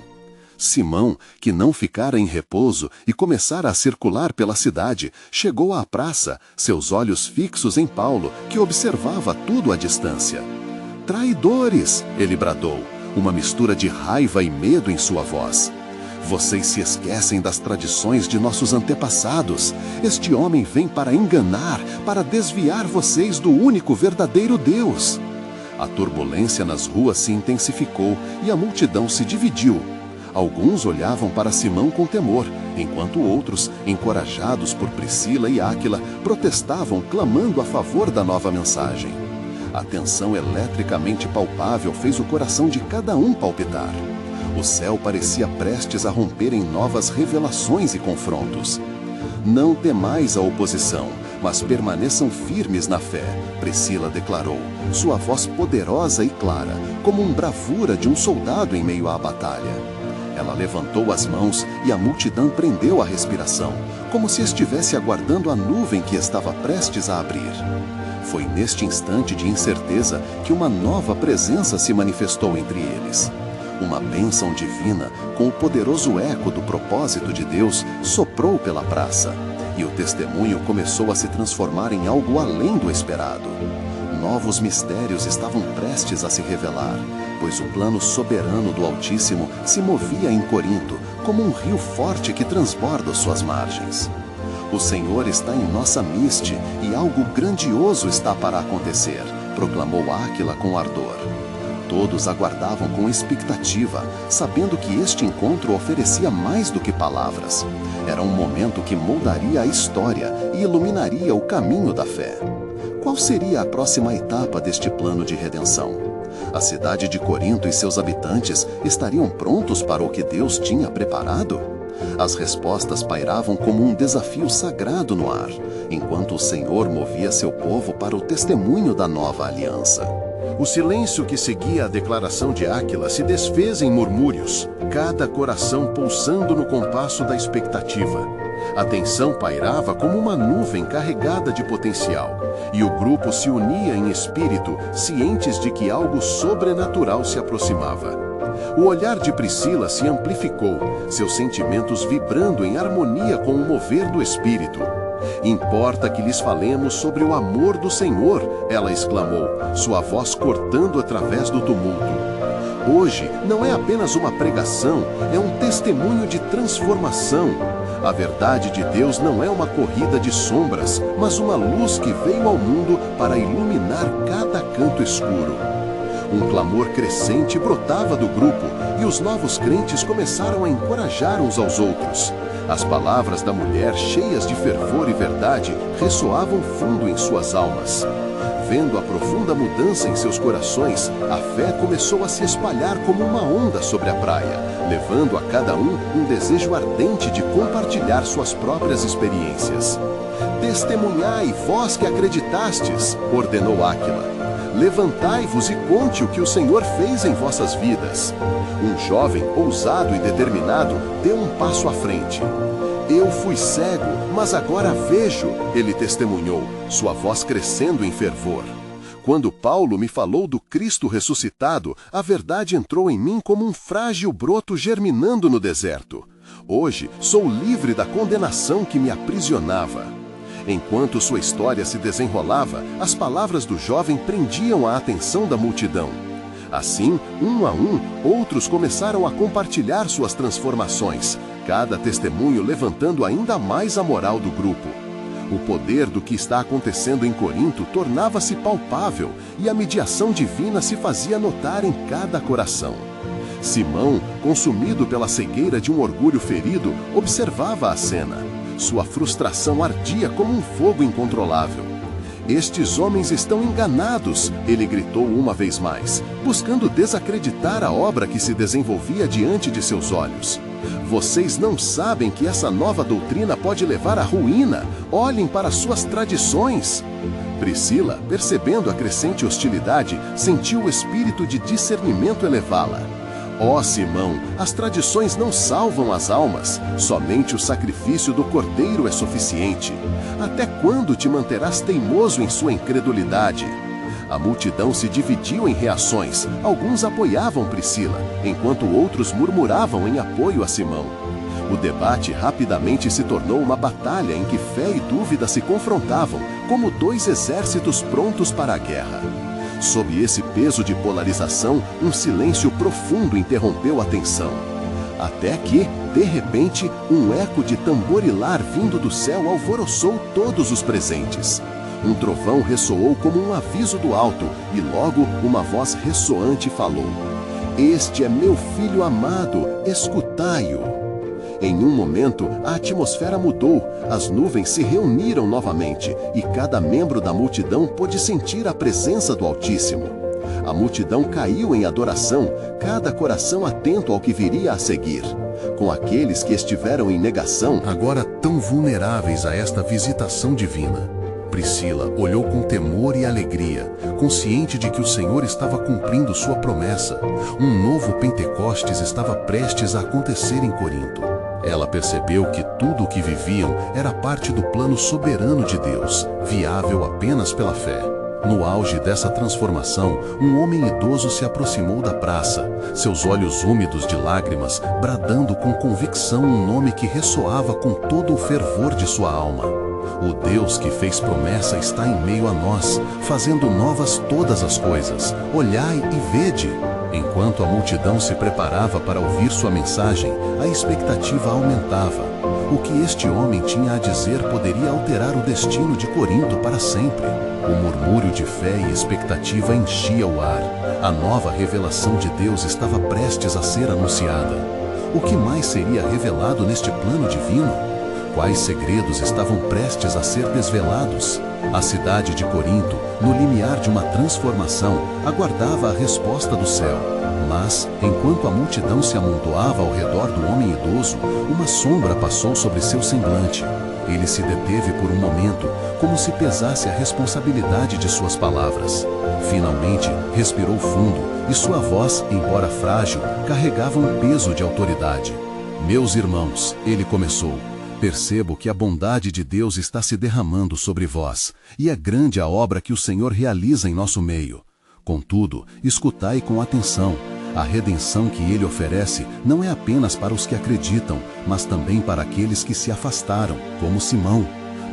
Simão, que não ficara em repouso e começara a circular pela cidade, chegou à praça, seus olhos fixos em Paulo, que observava tudo à distância. Traidores! Ele bradou, uma mistura de raiva e medo em sua voz. Vocês se esquecem das tradições de nossos antepassados. Este homem vem para enganar, para desviar vocês do único verdadeiro Deus. A turbulência nas ruas se intensificou e a multidão se dividiu. Alguns olhavam para Simão com temor, enquanto outros, encorajados por Priscila e Áquila, protestavam clamando a favor da nova mensagem. A tensão eletricamente palpável fez o coração de cada um palpitar. O céu parecia prestes a romper em novas revelações e confrontos. Não temais a oposição, mas permaneçam firmes na fé, Priscila declarou, sua voz poderosa e clara, como uma bravura de um soldado em meio à batalha. Ela levantou as mãos e a multidão prendeu a respiração, como se estivesse aguardando a nuvem que estava prestes a abrir. Foi neste instante de incerteza que uma nova presença se manifestou entre eles. Uma bênção divina, com o poderoso eco do propósito de Deus, soprou pela praça, e o testemunho começou a se transformar em algo além do esperado. Novos mistérios estavam prestes a se revelar, pois o plano soberano do Altíssimo se movia em Corinto como um rio forte que transborda suas margens. O Senhor está em nossa míste e algo grandioso está para acontecer, proclamou Áquila com ardor. Todos aguardavam com expectativa, sabendo que este encontro oferecia mais do que palavras. Era um momento que moldaria a história e iluminaria o caminho da fé. Qual seria a próxima etapa deste plano de redenção? A cidade de Corinto e seus habitantes estariam prontos para o que Deus tinha preparado? As respostas pairavam como um desafio sagrado no ar, enquanto o Senhor movia seu povo para o testemunho da nova aliança. O silêncio que seguia a declaração de Áquila se desfez em murmúrios, cada coração pulsando no compasso da expectativa. A tensão pairava como uma nuvem carregada de potencial, e o grupo se unia em espírito, cientes de que algo sobrenatural se aproximava. O olhar de Priscila se amplificou, seus sentimentos vibrando em harmonia com o mover do Espírito. Importa que lhes falemos sobre o amor do Senhor, ela exclamou, sua voz cortando através do tumulto. Hoje não é apenas uma pregação, é um testemunho de transformação. A verdade de Deus não é uma corrida de sombras, mas uma luz que veio ao mundo para iluminar cada canto escuro. Um clamor crescente brotava do grupo e os novos crentes começaram a encorajar uns aos outros. As palavras da mulher, cheias de fervor e verdade, ressoavam fundo em suas almas. Vendo a profunda mudança em seus corações, a fé começou a se espalhar como uma onda sobre a praia, levando a cada um desejo ardente de compartilhar suas próprias experiências. Testemunhai, vós que acreditastes, ordenou Áquila. Levantai-vos e conte o que o Senhor fez em vossas vidas. Um jovem, ousado e determinado, deu um passo à frente. Eu fui cego, mas agora vejo, ele testemunhou, sua voz crescendo em fervor. Quando Paulo me falou do Cristo ressuscitado, a verdade entrou em mim como um frágil broto germinando no deserto. Hoje, sou livre da condenação que me aprisionava. Enquanto sua história se desenrolava, as palavras do jovem prendiam a atenção da multidão. Assim, um a um, outros começaram a compartilhar suas transformações, cada testemunho levantando ainda mais a moral do grupo. O poder do que está acontecendo em Corinto tornava-se palpável e a mediação divina se fazia notar em cada coração. Simão, consumido pela cegueira de um orgulho ferido, observava a cena. Sua frustração ardia como um fogo incontrolável. Estes homens estão enganados, ele gritou uma vez mais, buscando desacreditar a obra que se desenvolvia diante de seus olhos. Vocês não sabem que essa nova doutrina pode levar à ruína. Olhem para suas tradições. Priscila, percebendo a crescente hostilidade, sentiu o espírito de discernimento elevá-la. Ó Simão, as tradições não salvam as almas, somente o sacrifício do Cordeiro é suficiente. Até quando te manterás teimoso em sua incredulidade? A multidão se dividiu em reações, alguns apoiavam Priscila, enquanto outros murmuravam em apoio a Simão. O debate rapidamente se tornou uma batalha em que fé e dúvida se confrontavam, como dois exércitos prontos para a guerra. Sob esse peso de polarização, um silêncio profundo interrompeu a tensão. Até que, de repente, um eco de tamborilar vindo do céu alvoroçou todos os presentes. Um trovão ressoou como um aviso do alto, e logo uma voz ressoante falou: Este é meu filho amado, escutai-o. Em um momento, a atmosfera mudou, as nuvens se reuniram novamente, e cada membro da multidão pôde sentir a presença do Altíssimo. A multidão caiu em adoração, cada coração atento ao que viria a seguir. Com aqueles que estiveram em negação, agora tão vulneráveis a esta visitação divina. Priscila olhou com temor e alegria, consciente de que o Senhor estava cumprindo sua promessa. Um novo Pentecostes estava prestes a acontecer em Corinto. Ela percebeu que tudo o que viviam era parte do plano soberano de Deus, viável apenas pela fé. No auge dessa transformação, um homem idoso se aproximou da praça, seus olhos úmidos de lágrimas, bradando com convicção um nome que ressoava com todo o fervor de sua alma. O Deus que fez promessa está em meio a nós, fazendo novas todas as coisas. Olhai e vede. Enquanto a multidão se preparava para ouvir sua mensagem, a expectativa aumentava. O que este homem tinha a dizer poderia alterar o destino de Corinto para sempre. O murmúrio de fé e expectativa enchia o ar. A nova revelação de Deus estava prestes a ser anunciada. O que mais seria revelado neste plano divino? Quais segredos estavam prestes a ser desvelados? A cidade de Corinto, no limiar de uma transformação, aguardava a resposta do céu. Mas, enquanto a multidão se amontoava ao redor do homem idoso, uma sombra passou sobre seu semblante. Ele se deteve por um momento, como se pesasse a responsabilidade de suas palavras. Finalmente, respirou fundo, e sua voz, embora frágil, carregava um peso de autoridade. Meus irmãos, ele começou. Percebo que a bondade de Deus está se derramando sobre vós, e é grande a obra que o Senhor realiza em nosso meio. Contudo, escutai com atenção. A redenção que ele oferece não é apenas para os que acreditam, mas também para aqueles que se afastaram, como Simão.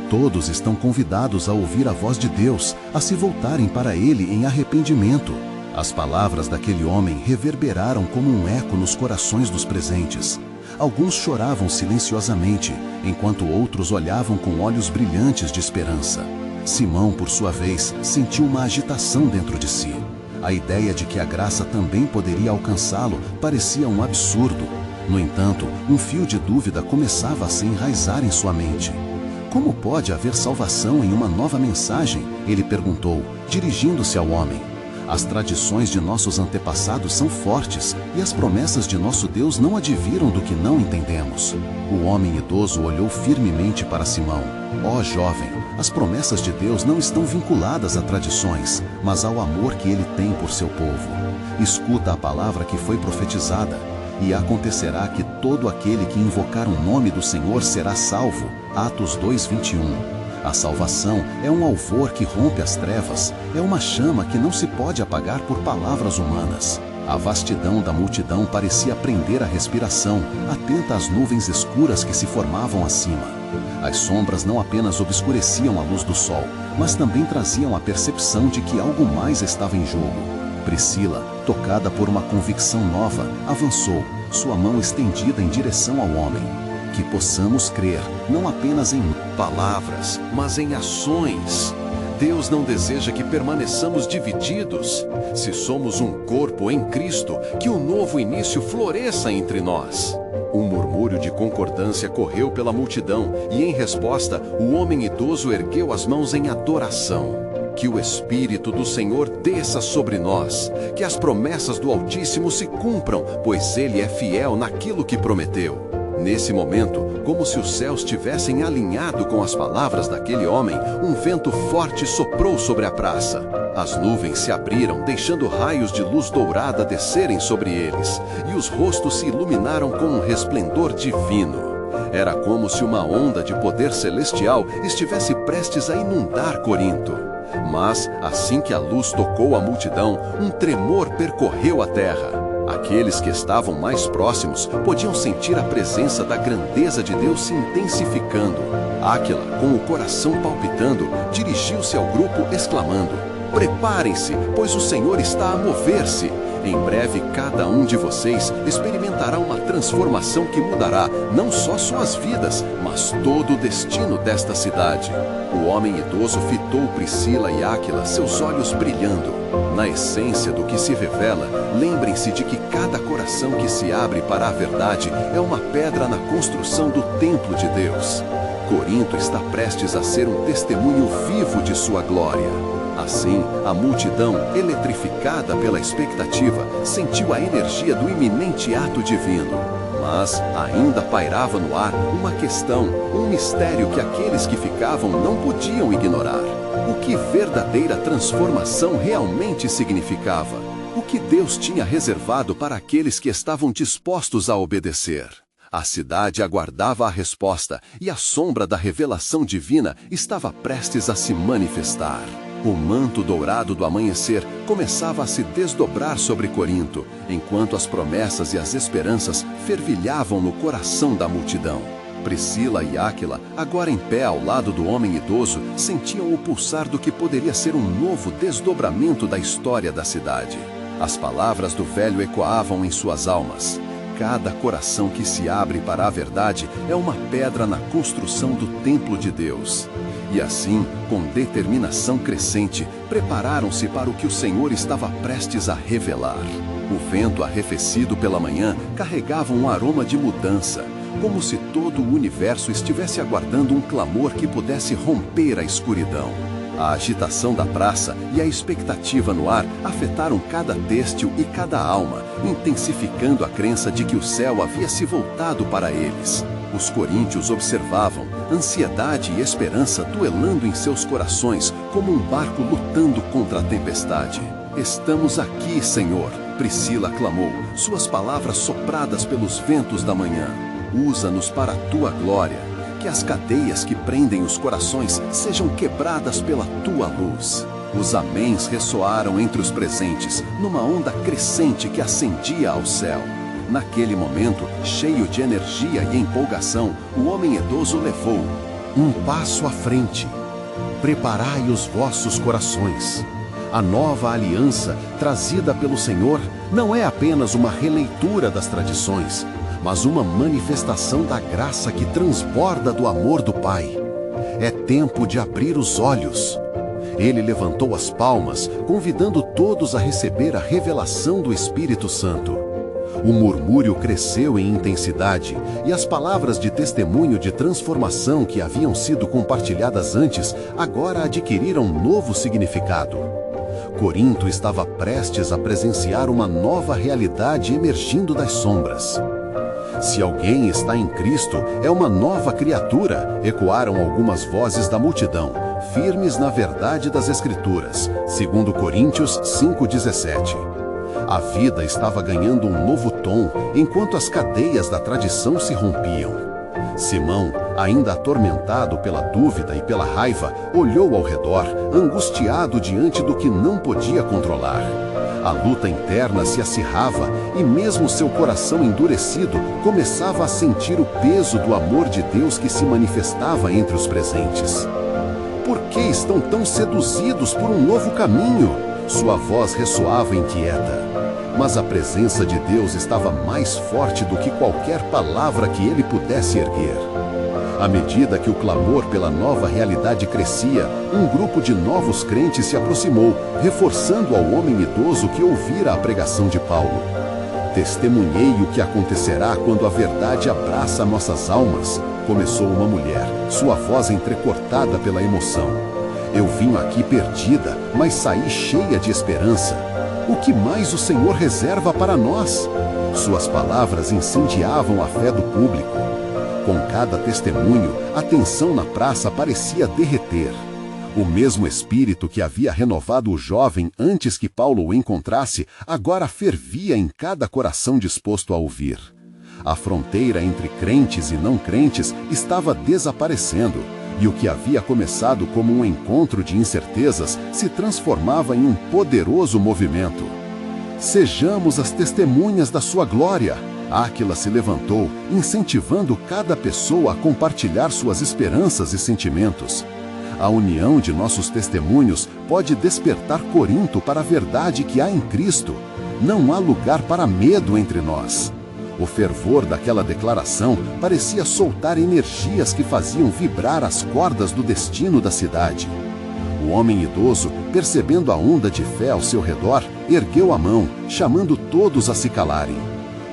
Todos estão convidados a ouvir a voz de Deus, a se voltarem para ele em arrependimento. As palavras daquele homem reverberaram como um eco nos corações dos presentes. Alguns choravam silenciosamente, enquanto outros olhavam com olhos brilhantes de esperança. Simão, por sua vez, sentiu uma agitação dentro de si. A ideia de que a graça também poderia alcançá-lo parecia um absurdo. No entanto, um fio de dúvida começava a se enraizar em sua mente. Como pode haver salvação em uma nova mensagem? Ele perguntou, dirigindo-se ao homem. As tradições de nossos antepassados são fortes e as promessas de nosso Deus não adviram do que não entendemos. O homem idoso olhou firmemente para Simão. Ó jovem, as promessas de Deus não estão vinculadas a tradições, mas ao amor que ele tem por seu povo. Escuta a palavra que foi profetizada, e acontecerá que todo aquele que invocar o nome do Senhor será salvo. Atos 2:21. A salvação é um alvor que rompe as trevas, é uma chama que não se pode apagar por palavras humanas. A vastidão da multidão parecia prender a respiração, atenta às nuvens escuras que se formavam acima. As sombras não apenas obscureciam a luz do sol, mas também traziam a percepção de que algo mais estava em jogo. Priscila, tocada por uma convicção nova, avançou, sua mão estendida em direção ao homem. Que possamos crer, não apenas em palavras, mas em ações. Deus não deseja que permaneçamos divididos. Se somos um corpo em Cristo, que o novo início floresça entre nós. Um murmúrio de concordância correu pela multidão e, em resposta, o homem idoso ergueu as mãos em adoração. Que o Espírito do Senhor desça sobre nós, que as promessas do Altíssimo se cumpram, pois Ele é fiel naquilo que prometeu. Nesse momento, como se os céus tivessem alinhado com as palavras daquele homem, um vento forte soprou sobre a praça. As nuvens se abriram, deixando raios de luz dourada descerem sobre eles, e os rostos se iluminaram com um resplendor divino. Era como se uma onda de poder celestial estivesse prestes a inundar Corinto. Mas, assim que a luz tocou a multidão, um tremor percorreu a terra. Aqueles que estavam mais próximos podiam sentir a presença da grandeza de Deus se intensificando. Áquila, com o coração palpitando, dirigiu-se ao grupo exclamando: Preparem-se, pois o Senhor está a mover-se. Em breve, cada um de vocês experimentará uma transformação que mudará não só suas vidas, mas todo o destino desta cidade. O homem idoso fitou Priscila e Áquila, seus olhos brilhando. Na essência do que se revela, lembrem-se de que cada coração que se abre para a verdade é uma pedra na construção do templo de Deus. Corinto está prestes a ser um testemunho vivo de sua glória. Assim, a multidão, eletrificada pela expectativa, sentiu a energia do iminente ato divino. Mas ainda pairava no ar uma questão, um mistério que aqueles que ficavam não podiam ignorar. O que verdadeira transformação realmente significava? O que Deus tinha reservado para aqueles que estavam dispostos a obedecer? A cidade aguardava a resposta e a sombra da revelação divina estava prestes a se manifestar. O manto dourado do amanhecer começava a se desdobrar sobre Corinto, enquanto as promessas e as esperanças fervilhavam no coração da multidão. Priscila e Áquila, agora em pé ao lado do homem idoso, sentiam o pulsar do que poderia ser um novo desdobramento da história da cidade. As palavras do velho ecoavam em suas almas. Cada coração que se abre para a verdade é uma pedra na construção do templo de Deus. E assim, com determinação crescente, prepararam-se para o que o Senhor estava prestes a revelar. O vento arrefecido pela manhã carregava um aroma de mudança, como se todo o universo estivesse aguardando um clamor que pudesse romper a escuridão. A agitação da praça e a expectativa no ar afetaram cada têxtil e cada alma, intensificando a crença de que o céu havia se voltado para eles. Os coríntios observavam, ansiedade e esperança duelando em seus corações, como um barco lutando contra a tempestade. "Estamos aqui, Senhor", Priscila clamou, suas palavras sopradas pelos ventos da manhã. "Usa-nos para a tua glória. Que as cadeias que prendem os corações sejam quebradas pela tua luz." Os améns ressoaram entre os presentes, numa onda crescente que ascendia ao céu. Naquele momento, cheio de energia e empolgação, o homem idoso levou um passo à frente. "Preparai os vossos corações." A nova aliança, trazida pelo Senhor, não é apenas uma releitura das tradições, mas uma manifestação da graça que transborda do amor do Pai. É tempo de abrir os olhos. Ele levantou as palmas, convidando todos a receber a revelação do Espírito Santo. O murmúrio cresceu em intensidade, e as palavras de testemunho de transformação que haviam sido compartilhadas antes, agora adquiriram novo significado. Corinto estava prestes a presenciar uma nova realidade emergindo das sombras. "Se alguém está em Cristo, é uma nova criatura", ecoaram algumas vozes da multidão, firmes na verdade das Escrituras, segundo Coríntios 5,17. A vida estava ganhando um novo tom, enquanto as cadeias da tradição se rompiam. Simão, ainda atormentado pela dúvida e pela raiva, olhou ao redor, angustiado diante do que não podia controlar. A luta interna se acirrava e mesmo seu coração endurecido começava a sentir o peso do amor de Deus que se manifestava entre os presentes. "Por que estão tão seduzidos por um novo caminho?" Sua voz ressoava inquieta. Mas a presença de Deus estava mais forte do que qualquer palavra que ele pudesse erguer. À medida que o clamor pela nova realidade crescia, um grupo de novos crentes se aproximou, reforçando ao homem idoso que ouvira a pregação de Paulo. "Testemunhei o que acontecerá quando a verdade abraça nossas almas", começou uma mulher, sua voz entrecortada pela emoção. "Eu vim aqui perdida, mas saí cheia de esperança. O que mais o Senhor reserva para nós?" Suas palavras incendiavam a fé do público. Com cada testemunho, a tensão na praça parecia derreter. O mesmo espírito que havia renovado o jovem antes que Paulo o encontrasse, agora fervia em cada coração disposto a ouvir. A fronteira entre crentes e não crentes estava desaparecendo, e o que havia começado como um encontro de incertezas se transformava em um poderoso movimento. "Sejamos as testemunhas da sua glória." Áquila se levantou, incentivando cada pessoa a compartilhar suas esperanças e sentimentos. A união de nossos testemunhos pode despertar Corinto para a verdade que há em Cristo. Não há lugar para medo entre nós. O fervor daquela declaração parecia soltar energias que faziam vibrar as cordas do destino da cidade. O homem idoso, percebendo a onda de fé ao seu redor, ergueu a mão, chamando todos a se calarem.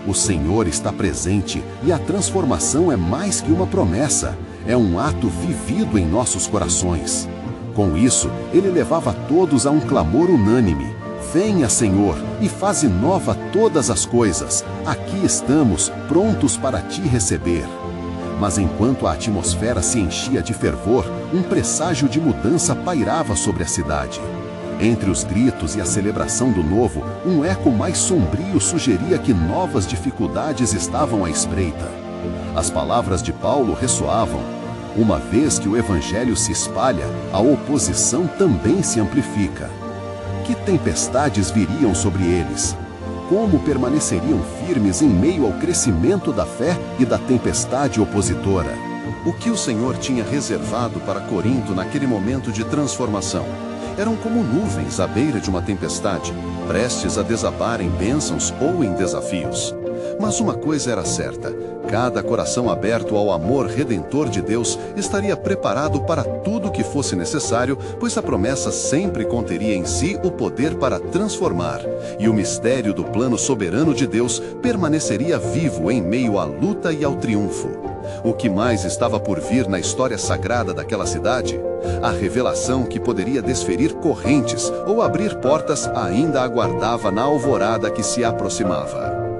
O Senhor está presente e a transformação é mais que uma promessa, é um ato vivido em nossos corações. Com isso, ele levava todos a um clamor unânime: "Venha, Senhor, e faze nova todas as coisas. Aqui estamos, prontos para te receber." Mas enquanto a atmosfera se enchia de fervor, um presságio de mudança pairava sobre a cidade. Entre os gritos e a celebração do novo, um eco mais sombrio sugeria que novas dificuldades estavam à espreita. As palavras de Paulo ressoavam: Uma vez que o evangelho se espalha, a oposição também se amplifica. Que tempestades viriam sobre eles? Como permaneceriam firmes em meio ao crescimento da fé e da tempestade opositora? O que o Senhor tinha reservado para Corinto naquele momento de transformação? Eram como nuvens à beira de uma tempestade, prestes a desabar em bênçãos ou em desafios. Mas uma coisa era certa: cada coração aberto ao amor redentor de Deus estaria preparado para tudo o que fosse necessário, pois a promessa sempre conteria em si o poder para transformar, e o mistério do plano soberano de Deus permaneceria vivo em meio à luta e ao triunfo. O que mais estava por vir na história sagrada daquela cidade? A revelação que poderia desferir correntes ou abrir portas ainda aguardava na alvorada que se aproximava.